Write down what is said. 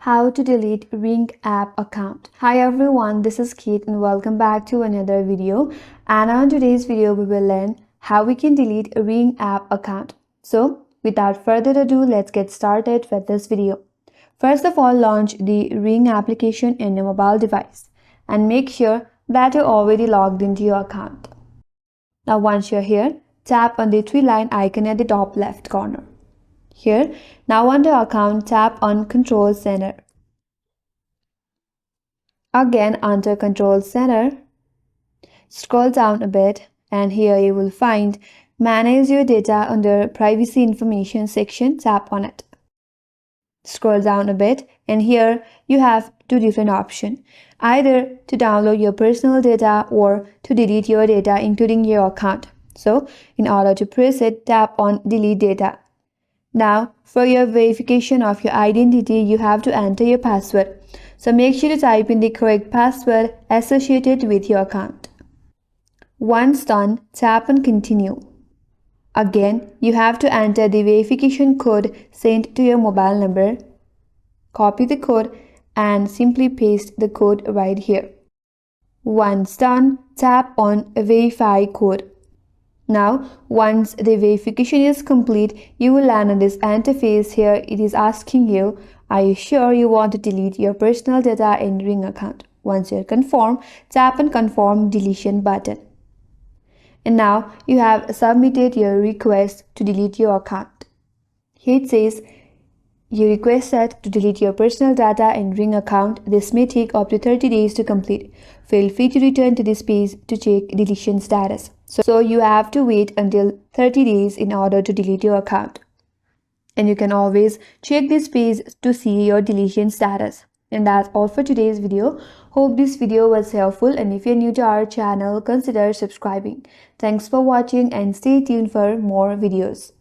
How to delete Ring app account. Hi everyone, this is Kate and welcome back to another video. And on today's video, we will learn how we can delete a Ring app account. So without further ado, let's get started with this video. First of all, launch the Ring application in your mobile device and make sure that you're already logged into your account. Now once you're here, tap on the three-line icon at the top left corner. Here, now under Account, tap on Control Center. Again, under Control Center, scroll down a bit and here you will find Manage Your Data under Privacy Information section. Tap on it. Scroll down a bit and here you have two different options, either to download your personal data or to delete your data including your account. So, in order to press it, tap on Delete Data. Now, for your verification of your identity, you have to enter your password. So make sure to type in the correct password associated with your account. Once done, tap on Continue. Again, you have to enter the verification code sent to your mobile number. Copy the code and simply paste the code right here. Once done, tap on Verify Code. Now, once the verification is complete, you will land on this interface. Here it is asking you, are you sure you want to delete your personal data in Ring account? Once you're confirmed, tap on Confirm Deletion button. And now you have submitted your request to delete your account. Here it says, you requested to delete your personal data in Ring account. This may take up to 30 days to complete. Feel free to return to this page to check deletion status. So you have to wait until 30 days in order to delete your account. And you can always check this page to see your deletion status. And that's all for today's video. Hope this video was helpful, and if you're new to our channel, consider subscribing. Thanks for watching and stay tuned for more videos.